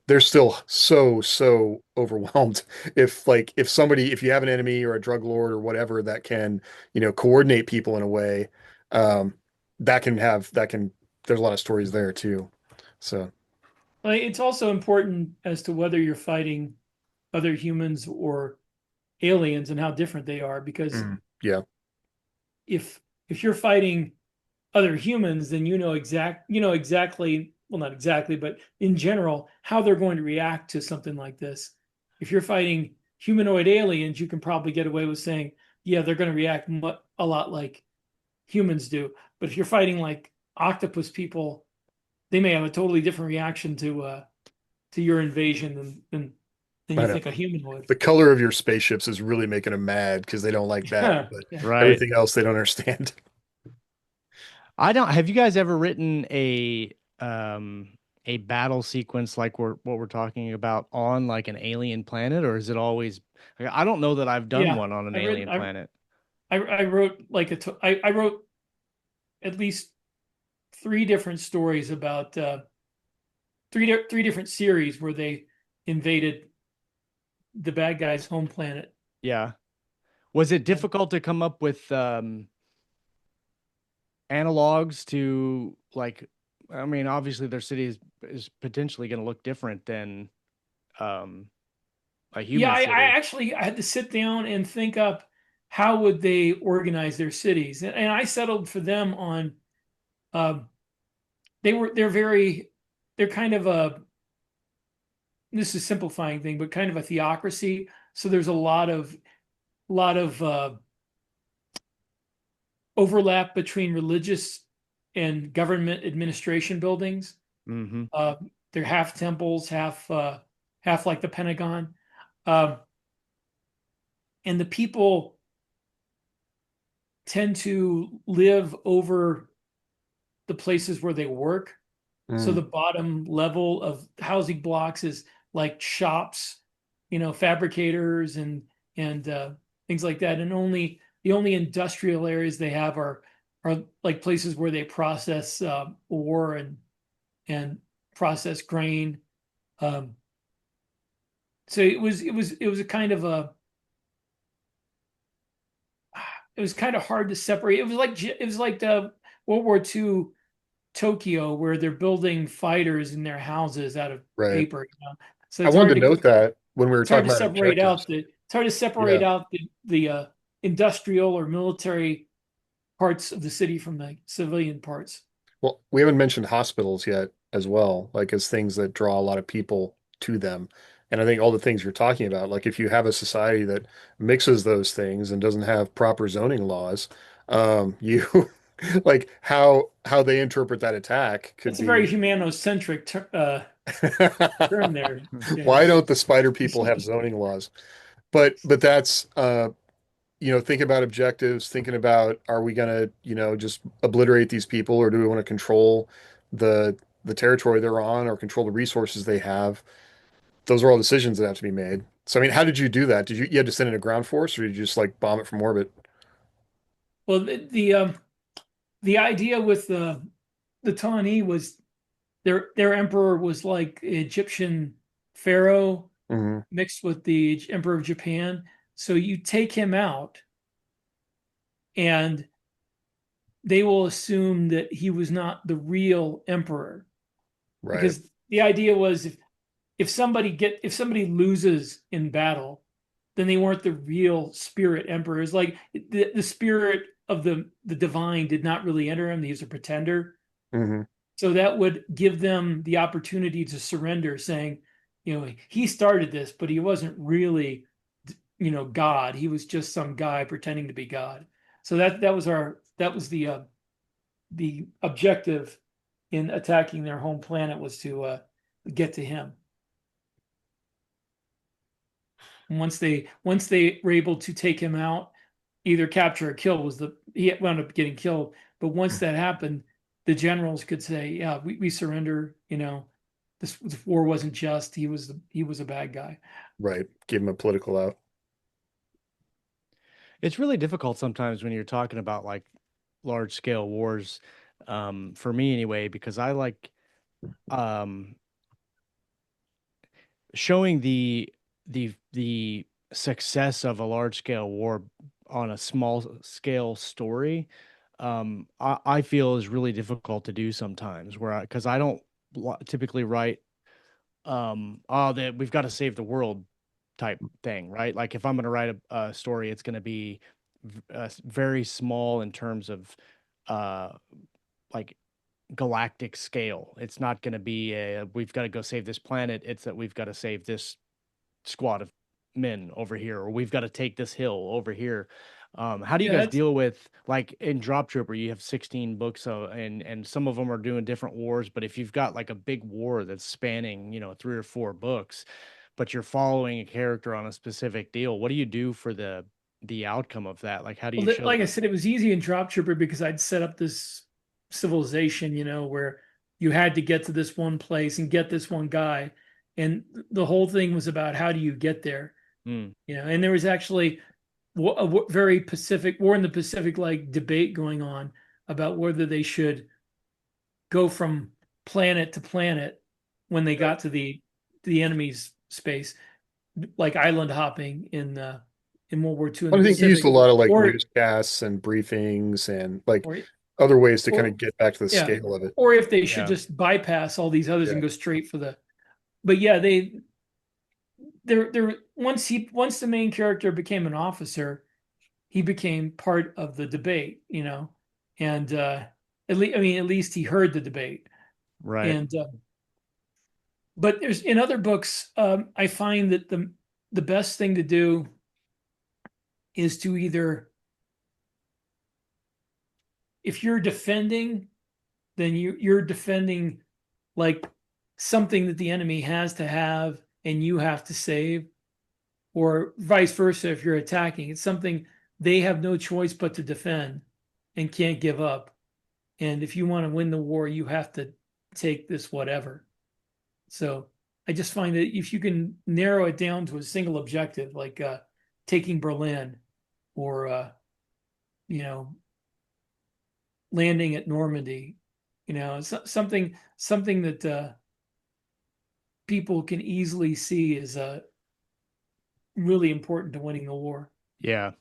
they're still so overwhelmed. If you have an enemy or a drug lord or whatever that can, coordinate people in a way, um, there's a lot of stories there too. So, Well, it's also important as to whether you're fighting other humans or aliens and how different they are, because yeah, if you're fighting other humans, then you know exactly, well, not exactly, but in general, how they're going to react to something like this. If you're fighting humanoid aliens, you can probably get away with saying, yeah, they're going to react a lot like humans do. But if you're fighting like octopus people, they may have a totally different reaction to your invasion than I you know. think a human would. The color of your spaceships is really making them mad because they don't like that, but Yeah. Right. everything else they don't understand. I don't, have you guys ever written a battle sequence like what we're talking about on like an alien planet, or is it always, like, I don't know that I've done Yeah. one on an I read, alien planet. I wrote I wrote at least 3 different stories about three different series where they invaded the bad guy's home planet. Yeah. Was it difficult to come up with analogs to, like, I mean, obviously their city is potentially going to look different than um a Yeah, human I city. actually I had to sit down and think up how would they organize their cities, and I settled for them on um, they're kind of this is simplifying thing, but kind of a theocracy. So there's a lot of overlap between religious and government administration buildings. Mm-hmm. Uh, they're half temples, half like the Pentagon, um, and the people tend to live over the places where they work. So Mm, the bottom level of housing blocks is like shops, fabricators and things like that. And the only industrial areas they have are like places where they process ore and process grain. Um, so it was a kind of a it was kind of hard to separate. It was like the World War II Tokyo, where they're building fighters in their houses out of right. paper. So I wanted to note that when we were it's hard talking to about separate objectives. out Yeah. the industrial or military parts of the city from the civilian parts. Well, we haven't mentioned hospitals yet as well, like as things that draw a lot of people to them. And I think all the things you're talking about, like if you have a society that mixes those things and doesn't have proper zoning laws, you like how they interpret that attack could That's a very be. humanocentric term there, Why James. don't the spider people have zoning laws? But that's thinking about objectives, thinking about are we gonna, just obliterate these people or do we want to control the territory they're on or control the resources they have? Those are all decisions that have to be made. So I mean, how did you do that? You had to send in a ground force or did you just like bomb it from orbit? Well, the idea with the Tawny was their emperor was like Egyptian pharaoh Hmm. mixed with the emperor of Japan. So you take him out, and they will assume that he was not the real emperor, Right. because the idea was if somebody loses in battle, then they weren't the real spirit emperors. Like the spirit of the divine did not really enter him. He was a pretender. Hmm. So that would give them the opportunity to surrender, saying, he started this, but he wasn't really, God. He was just some guy pretending to be God. So that was the objective in attacking their home planet, was to get to him. And once they were able to take him out, either capture or kill, he wound up getting killed. But once that happened, the generals could say, "Yeah, we surrender." This war wasn't just. He was a bad guy. Right. Give them a political out. It's really difficult sometimes when you're talking about like large scale wars, for me anyway, because I like um, showing the success of a large scale war on a small scale story. I feel is really difficult to do sometimes, where because I don't typically write oh, that we've got to save the world type thing, right? Like if I'm going to write a story, it's going to be very small in terms of uh like galactic scale. It's not going to be a we've got to go save this planet. It's that we've got to save this squad of men over here, or we've got to take this hill over here. How do you Yeah, guys that's deal with, like in Drop Trooper, you have 16 books, and some of them are doing different wars, but if you've got like a big war that's spanning, 3 or 4 books, but you're following a character on a specific deal, what do you do for the outcome of that? Like how do well, you show like I that? said, it was easy in Drop Trooper because I'd set up this civilization, where you had to get to this one place and get this one guy, and the whole thing was about how do you get there, Hmm. and there was actually a very Pacific war in the Pacific like debate going on about whether they should go from planet to planet when they got to the enemy's space, like island hopping in World War II in But the I think you used Pacific, a lot of like or newscasts and briefings and like or other ways to kind or of get back to the yeah, scale of it. or if they should Yeah. just bypass all these others Yeah. and go straight for the. But yeah, they're once the main character became an officer, he became part of the debate, and at least he heard the debate. Right. And but there's in other books, I find that the best thing to do is to either, if you're defending, then you're defending like something that the enemy has to have and you have to save, or vice versa. If you're attacking, it's something they have no choice but to defend and can't give up. And if you want to win the war, you have to take this whatever. So I just find that if you can narrow it down to a single objective, like taking Berlin, or you know landing at Normandy, something that people can easily see is really important to winning the war. Yeah.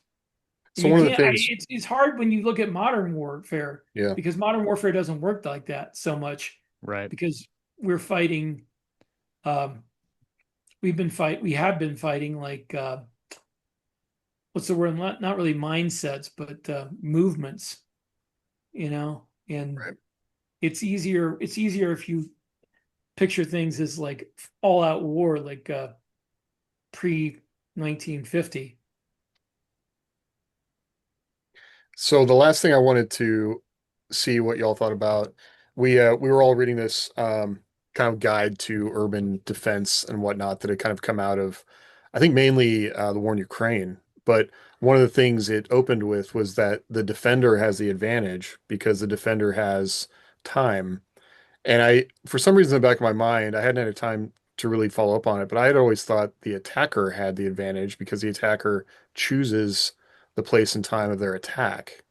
So You one of the can't. things, It's hard when you look at modern warfare, yeah. because modern warfare doesn't work like that so much, Right. because we're fighting. Um, we have been fighting like what's the word? Not really mindsets, but movements. And Right. It's easier if you picture things as like all out war, like pre 1950. So the last thing I wanted to see what y'all thought about, we were all reading this kind of guide to urban defense and whatnot that had kind of come out of, I think mainly the war in Ukraine. But one of the things it opened with was that the defender has the advantage because the defender has time. And for some reason, in the back of my mind, I hadn't had time to really follow up on it, but I had always thought the attacker had the advantage because the attacker chooses the place and time of their attack.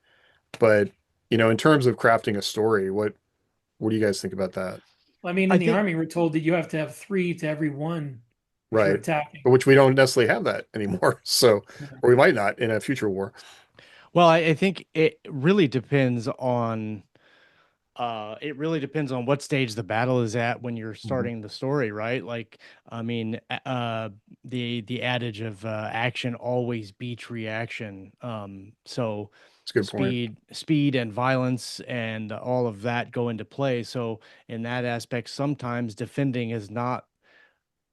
But, in terms of crafting a story, what do you guys think about that? I mean, I in the think army, we're told that you have to have three to every one if you're Right. attacking. But which we don't necessarily have that anymore. So, or we might not in a future war. well, I think it really depends on what stage the battle is at when you're Mhm. starting the story, right? Like, I mean, the adage of action always beats reaction. So That's a good point. speed and violence and all of that go into play. So in that aspect, sometimes defending is not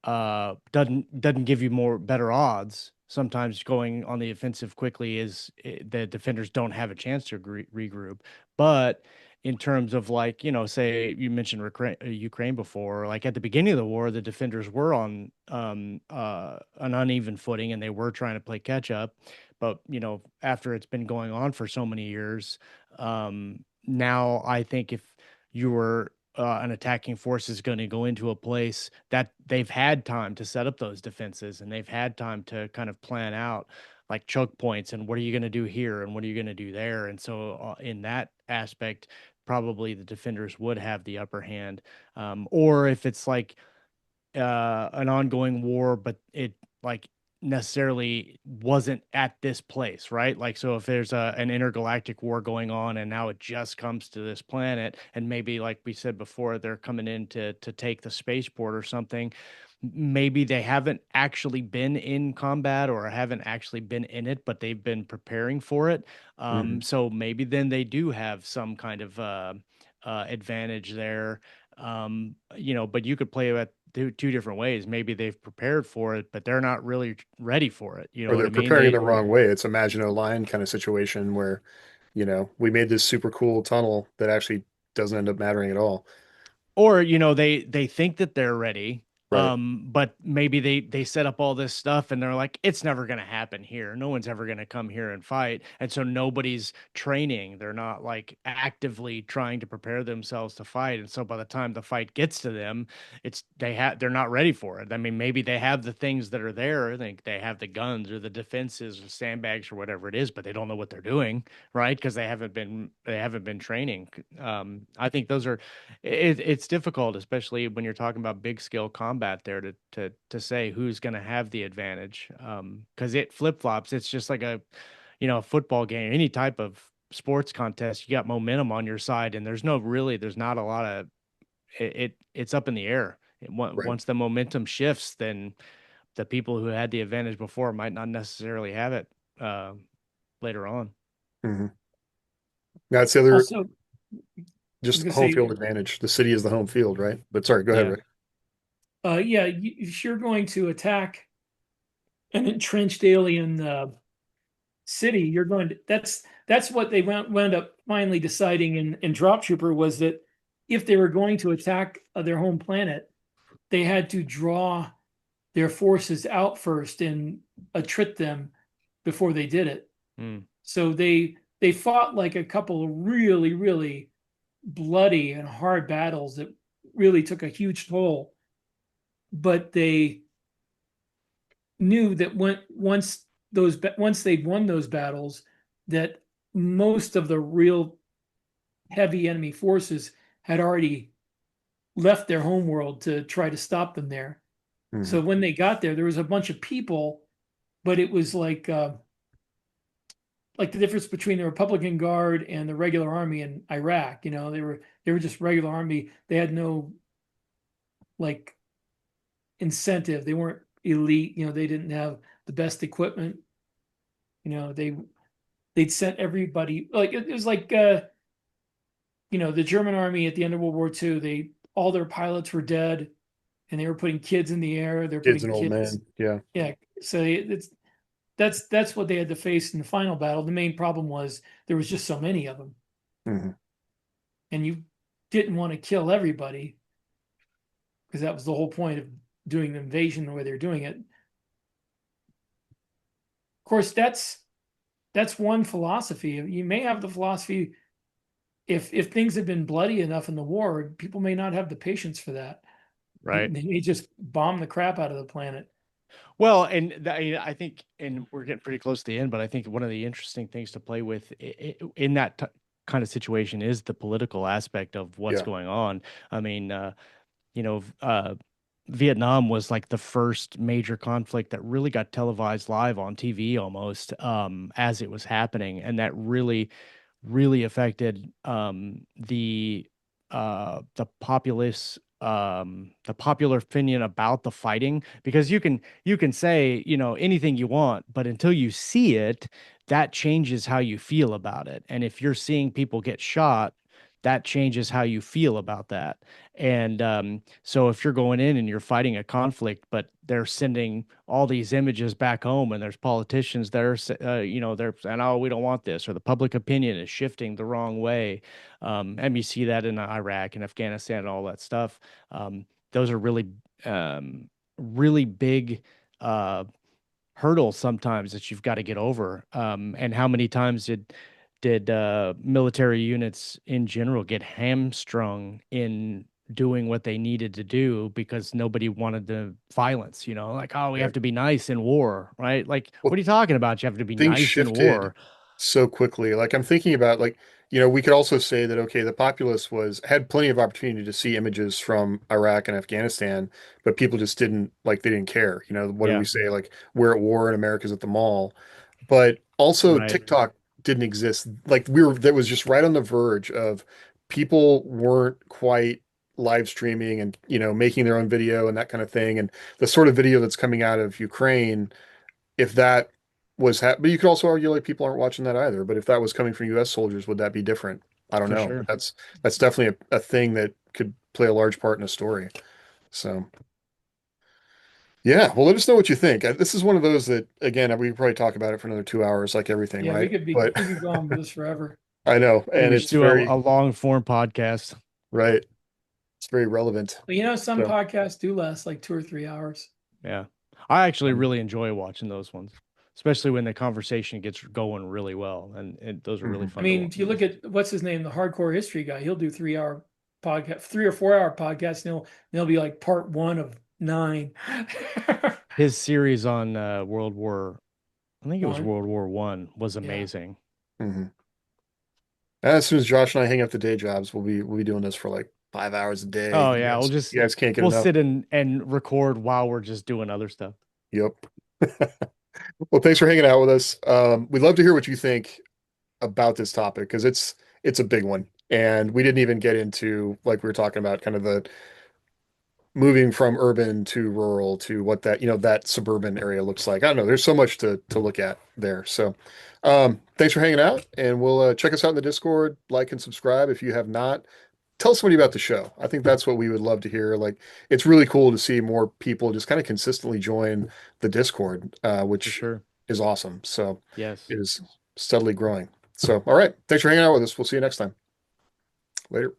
doesn't give you more better odds. Sometimes going on the offensive quickly the defenders don't have a chance to regroup. But in terms of, like, say you mentioned Ukraine before, like at the beginning of the war, the defenders were on an uneven footing and they were trying to play catch up. But after it's been going on for so many years, now I think if you were an attacking force is going to go into a place that they've had time to set up those defenses and they've had time to kind of plan out like choke points and what are you going to do here and what are you going to do there. And so in that aspect, probably the defenders would have the upper hand. Or if it's like an ongoing war, but it like necessarily wasn't at this place, right? Like, so if there's an intergalactic war going on and now it just comes to this planet, and maybe like we said before, they're coming in to take the spaceport or something, maybe they haven't actually been in combat or haven't actually been in it, but they've been preparing for it. Mhm. So maybe then they do have some kind of advantage there. But you could play it two different ways. Maybe they've prepared for it, but they're not really ready for it. You know Or what they're I mean? preparing the wrong way. It's a Maginot Line kind of situation where, we made this super cool tunnel that actually doesn't end up mattering at all. Or they think that they're ready, Right. but maybe they set up all this stuff and they're like, it's never going to happen here, no one's ever going to come here and fight, and so nobody's training, they're not like actively trying to prepare themselves to fight, and so by the time the fight gets to them, they're not ready for it. I mean, maybe they have the things that are there, I think they have the guns or the defenses or sandbags or whatever it is, but they don't know what they're doing, right? Because they haven't been training. I think those are it's difficult, especially when you're talking about big scale combat there, to say who's going to have the advantage, because it flip flops. It's just like a football game, any type of sports contest. You got momentum on your side, and there's not a lot of it's up in the air. Right. Once the momentum shifts, then the people who had the advantage before might not necessarily have it uh, later on. Hmm. That's the other, Also, I was just gonna home say, field advantage. The city is the home field, right? But sorry, go ahead, Yeah. Rick. yeah, if you're going to attack an entrenched alien city, you're going to that's what they wound up finally deciding in Drop Trooper, was that if they were going to attack their home planet, they had to draw their forces out first and attrit them before they did it. Mm. So they fought like a couple of really, really bloody and hard battles that really took a huge toll. But they knew that once they'd won those battles, that most of the real heavy enemy forces had already left their home world to try to stop them there. Hmm. So when they got there, there was a bunch of people, but it was like the difference between the Republican Guard and the regular army in Iraq. They were just regular army. They had no like incentive. They weren't elite. They didn't have the best equipment. They'd sent everybody, like it was like the German army at the end of World War II. All their pilots were dead, and they were putting kids in the air. They're Kids putting and old kids. men. Yeah. Yeah, so that's what they had to face in the final battle. The main problem was there was just so many of them, Hmm. and you didn't want to kill everybody because that was the whole point of doing the invasion the way they're doing it. Of course, that's one philosophy. You may have the philosophy, if things have been bloody enough in the war, people may not have the patience for that. They Right. may just bomb the crap out of the planet. Well, and I think, and we're getting pretty close to the end, but I think one of the interesting things to play with in that kind of situation is the political aspect of what's Yeah. going on. I mean, you know, uh, Vietnam was like the first major conflict that really got televised live on TV almost, as it was happening, and that really affected the populace, the popular opinion about the fighting, because you can say anything you want, but until you see it, that changes how you feel about it. And if you're seeing people get shot, that changes how you feel about that. And so if you're going in and you're fighting a conflict, but they're sending all these images back home, and there's politicians that are, they're saying, "Oh, we don't want this," or the public opinion is shifting the wrong way, and you see that in Iraq and Afghanistan and all that stuff. Those are um, really big uh, hurdles sometimes that you've got to get over. And how many times did military units in general get hamstrung in doing what they needed to do because nobody wanted the violence, like, oh, we Yeah. have to be nice in war, right? Like, Well, what are you talking about? You have to be things nice in shifted war. so quickly. Like I'm thinking about like, we could also say that okay, the populace had plenty of opportunity to see images from Iraq and Afghanistan, but people just didn't like they didn't care. What do we Yeah, say? Like we're at war and America's at the mall. But also right, TikTok didn't exist. Like that was just right on the verge of people weren't quite live streaming and making their own video and that kind of thing. And the sort of video that's coming out of Ukraine, if that but you could also argue like people aren't watching that either. But if that was coming from U.S. soldiers, would that be different? I don't for know. But sure. that's definitely a thing that could play a large part in a story. So yeah, well, let us know what you think. This is one of those that again we could probably talk about it for another 2 hours, like everything, Yeah, right? But we could go on with this forever. I know, I think and we should it's do a very long form podcast. right. It's very relevant. But some So podcasts do last like 2 or 3 hours. Yeah. I actually um, really enjoy watching those ones, especially when the conversation gets going really well. And those are really mhm. I fun to mean, watch. if you look at what's his name, the hardcore history guy, he'll do 3 hour podcast, 3 or 4 hour podcasts, and they'll be like part 1 of 9. His series on I think it was One. World War I was Yeah. amazing. Mhm. As soon as Josh and I hang up the day jobs, we'll be doing this for like 5 hours a day. Oh You yeah, guys, you guys can't get we'll enough. sit and record while we're just doing other stuff. Yep. Well, thanks for hanging out with us. We'd love to hear what you think about this topic because it's a big one, and we didn't even get into like we were talking about kind of the moving from urban to rural to what that suburban area looks like. I don't know. There's so much to look at there. So, thanks for hanging out, and we'll check us out in the Discord. Like and subscribe if you have not. Tell somebody about the show. I think that's what we would love to hear. Like, it's really cool to see more people just kind of consistently join the Discord, For which sure. is awesome. So Yes. it is steadily growing. So, all right. Thanks for hanging out with us. We'll see you next time. Later.